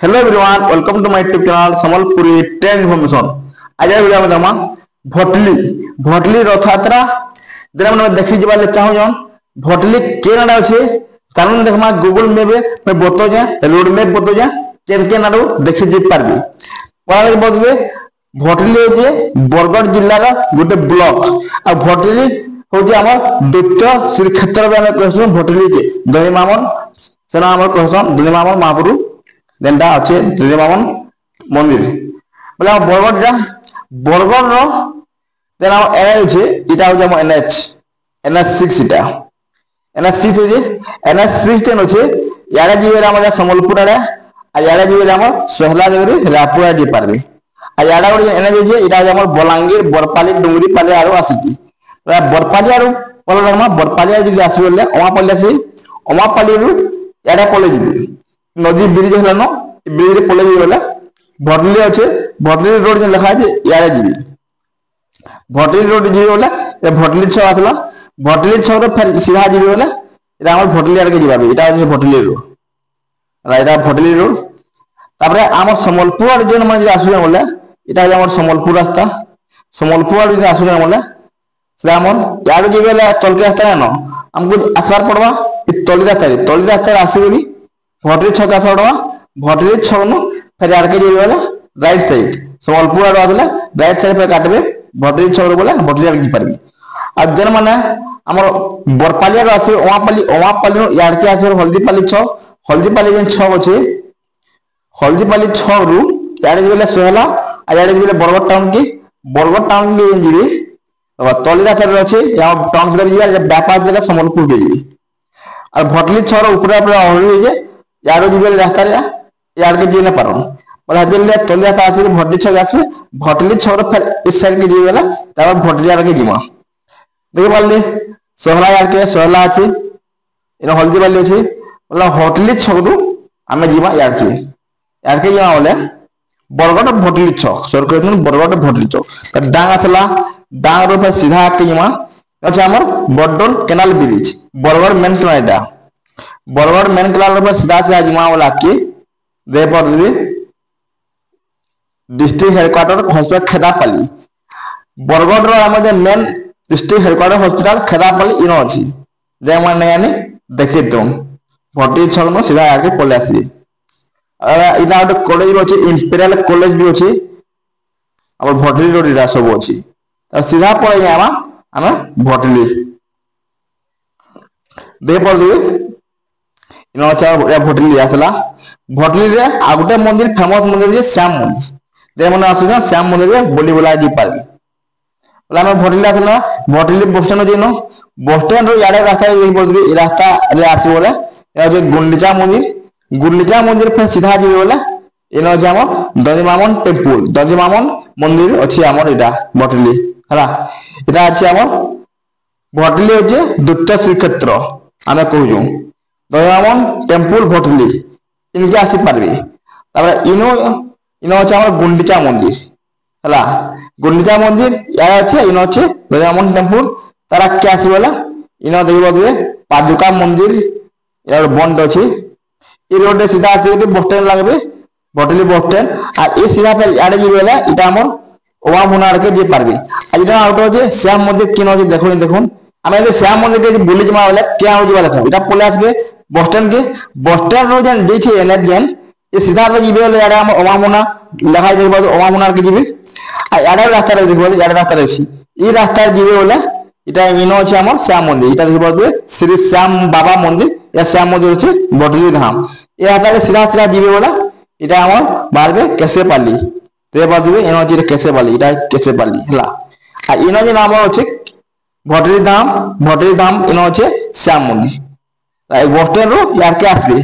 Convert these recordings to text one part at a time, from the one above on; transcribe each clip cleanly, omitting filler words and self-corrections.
Hello everyone welcome to my YouTube channel Sambalpuri train information. आज video में दमा भटली भटली रथयात्रा जरा मन देखि जबा ले चाहू जन भटली के नाडा अछि तारन देखमा गूगल मैप में बतो जा रोड मैप बतो जा के नाडो देखि जे पारबी परा लगे बतबे भटली हो जे बरगढ़ जिल्ला रा गोटे ब्लॉक आ भटली हो जे हमर द्वितीय श्री क्षेत्र में कहसु भटली के दही मामन सेना हमर कहसु दही मामन महापुरु देनटा আছে দলিমামন মন্দির বলে বরগড় র দেন এনএচ এটা হচ্ছে আমার এনএচ 6 এটা এনএচ 6 হচ্ছে এনএচ 6 টেন হচ্ছে ইয়ারে জিবে আমরা সম্বলপুর আরে আর ইয়ারে জিবে আমরা সোহলা দেগরি রাপুরা জি পারবে আর ইয়ারা ওই এনএচ হচ্ছে এটা হচ্ছে আমার বলাঙ্গীর বরপালি ডুঙ্গরি পালে আরো আসিকি বরপালি আরো বলা লাগমা বরপালি আর যদি আসি বললে ওমাপালি আসি ওমাপালি রু ইয়ারে পলে যাবে नदी ब्रिज है ना ब्रिज पड़े गला भटली अच्छे भटली रोड जो लिखा है यारे जीवी भटली रोड जीवी बोला ये भटली छक आसला भटली छक फिर सीधा जीवी बोला এটা আমার ভটলি আর কে যাবে এটা হচ্ছে ভটলি রোড এটা ভটলি রোড তারপরে আমার সম্বলপুর আর যে মানে আসলে বলে এটা হচ্ছে আমার সম্বলপুর রাস্তা সম্বলপুর আর যে আসলে বলে সেটা আমার ইয়ার জীবে তলকে রাস্তা না हमको আসবার পড়বা তলি রাস্তা আসিবি भटली छक आसवा भटली छक नु फिर आर के वाला राइट साइड सम्बलपुर आरो आसला राइट साइड पे काटबे भटली छक रो बोला भटली आर की पारबी अब जन माने हमर बरपाली आरो आसे ओमापाली यार के आसे हल्दीपाली जेन छक अछि हल्दीपाली छक रु यार जे बोला सोहला आ यार जे बोला बरगढ़ टाउन के जिबे अब तलिरा साइड अछि या टाउन साइड जिबा व्यापार जगह सम्बलपुर के जिबे और भटली छक ऊपर ऊपर ओहरी जे यारो जीवे रास्ता रे यार के जीने पारो बोला जल्ले तलिया ता आसी भटली छक आसी भटली छक फिर इस साइड के जीवेला तब भटली यार के जीवा देख पाले सोहला यार के सोहला अछि इन हल्दी वाली अछि बोला भटली छक रु हमें जीवा यार के जीवा बोले बरगढ़ भटली छक सरकार बरगढ़ भटली छक त डांग आसला डांग रो फिर सीधा के जीवा अच्छा हमर Baddol canal bridge Bargarh main canal Bargarh main canal पर सीधा सीधा जिमा वाला के दे पर दिबे district headquarter hospital Khedapali Bargarh रो हमर main district headquarter hospital Khedapali इनो अछि जे माने यानी देखि तुम भटली छक न सीधा आके पले आसी इना एक कॉलेज अछि इंपीरियल कॉलेज भी अछि और भटली रोड इरा सब अछि त सीधा पळे जामा हमें भटली दे पर दिबे इनो अच्छा भटली आसला भटली रे आ गोटे मंदिर फेमस मंदिर जे श्याम मंदिर जे मन आसु श्याम मंदिर रे बोली बोला जी पारबी बोला हम भटली आसला भटली बस स्टैंड जेनो बस स्टैंड रो याडे रास्ता जे बोलबी ई रास्ता रे आसी बोले ए जे गुंडीचा मंदिर फिर सीधा जी बोले इनो जे हम दधिमामन टेंपल दधिमामन मंदिर अछि हमर इटा भटली हला इटा अछि हमर भटली जे द्वितीय श्री क्षेत्र आमे कहू दयामन टेम्पल भटली इनके आसी पारबे तापर इनो अछि हमर गुंडीचा मंदिर हला गुंडीचा मंदिर या अछि इनो अछि दयामन टेम्पल तारा के आसी बोला इनो देखबो दे पादुका मंदिर यार बंद अछि ई रोड रे सीधा आसी बस स्टैंड लागबे भटली बस स्टैंड आ ई सीधा पे याडे जिबेला इटा हमर ओवा मुनार के जे पारबे आ इटा आउट जे श्याम मंदिर किनो जे देखुन हमें जो श्याम मंदिर के बुली जमा वाला क्या हो जवा देखो इटा पले आसबे बस स्टैंड रो जन जे छे एनएच जन ये सीधा पे जिबे वाला याडा हम ओमामुना लगाई देबो ओमामुना के जिबे आ याडा रास्ता रे देखबो याडा रास्ता रे छी ई रास्ता जिबे वाला इटा इनो छै हमर श्याम मंदिर इटा देखबो श्री श्याम बाबा मंदिर या श्याम मंदिर छै बटली धाम ये रास्ता रे सीधा सीधा जिबे वाला इटा हमर बारबे केसेपाली ते बादबे इनो जे केसेपाली इटा केसेपाली हला आ इनो जे नाम छै भटली धाम इनो अच्छे श्याम मंदिर बस स्टैंड रो यार के आसबे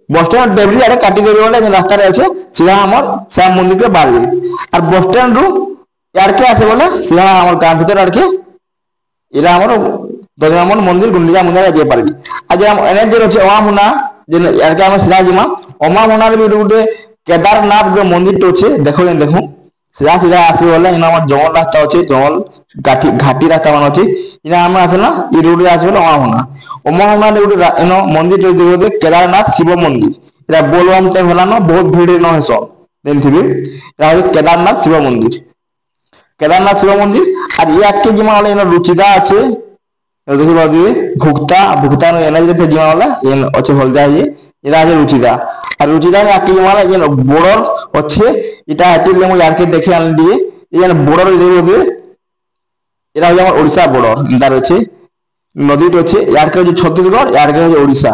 बस स्टैंड डेबली यार काटी देबे वाला जे रास्ता रे अच्छे सीधा हमर श्याम मंदिर के बारबे और बस स्टैंड रो यार के आसे बोले सीधा हमर गांव भीतर आर के इरा हमर दधिमामन मंदिर गुंडीचा मंदिर जे पारबी आ जे हम एने जे अच्छे ओमामुना जे यार के हम सीधा जिमा ओमामुना रे गुटे केदारनाथ के मंदिर तो अच्छे देखो सीधा सीधा आसी बोले इन हमर जंगल रास्ता अच्छे जंगल घाटी रास्ता मान अच्छे इना हम आसला ई रोड रे आसी बोले ओमामुना रे गुटे इनो मंदिर जो देखबे केदारनाथ शिव मंदिर এটা बोलबम टाइम होला न बहुत भीड़ न हेस देखिबे এটা হচ্ছে কেদারনাথ শিব মন্দির केदारनाथ शिव मंदिर और याके जिमा वाला एना रुचिदा আছে দেখি বাদি ভুক্তা ভুক্তা নো এনা যে জিমা वाला এন আছে হলদা ये এরা আছে রুচিদা আর রুচিদা याके जिमा वाला যে বর্ডার আছে এটা হাতিলে মু ইয়াকে দেখে আনলি দিয়ে এই বর্ডার দেখি এরা হচ্ছে আমার ওড়িশা বর্ডার ইন্দার আছে নদীটা আছে ইয়ারকে হচ্ছে ছত্তিশগড় ইয়ারকে হচ্ছে ওড়িশা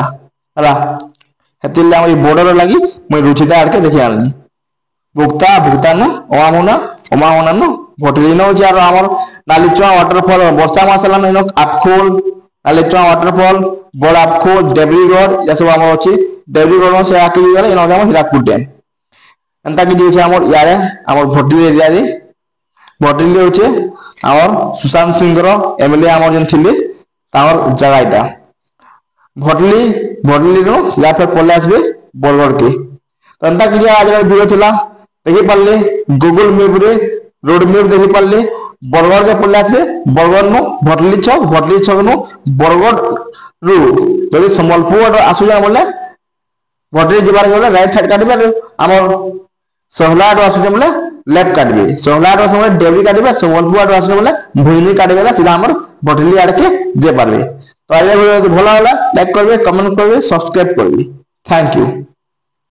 হলা হাতিলে আমার এই বর্ডার লাগি মই রুচিদা আরকে দেখে আনলি ভুক্তা ভুক্তানো ওমামুনা ওমামুনানো ভটলিনো হচ্ছে আর আমার নালিচুয়া ওয়াটারফল বর্ষা মাসালা নইনো আটখোল নালিচুয়া ওয়াটারফল বড় আটখোল দেবরিগড় এটা সব আমার হচ্ছে দেবরিগড় সে আকি গেলে এনো আমার হীরাকুদ ড্যাম এন্তা কি দিয়েছে আমার ইয়ারে আমার ভটলি এরিয়া রে ভটলি হচ্ছে আমার সুশান্ত সিংহর এমএলএ আমার যেন থিলে তার জায়গা এটা ভটলি ভটলি নো লাফে পড়লে আসবে বরগড় কে তো এন্তা কি আজ ভিডিও ଥିଲା দেখি পারলে গুগল ম্যাপ রে रोड मैप देखी पारे बरगढ़ के पड़े आसबे बरगढ़ नु भटली छक नु बरगढ़ रु जदि संबलपुर आसुजा बोले भटली जीवार गले राइट साइड काटबे हमर सोहलाट आसुजे बोले लेफ्ट काटबे सोहलाट समय डेवरी काटबे संबलपुर आसुजे बोले भुइनी काटबे सीधा हमर भटली आड़ के जे पारबे तो आज वीडियो भलो होला लाइक करबे कमेंट करबे सब्सक्राइब करबे थैंक यू।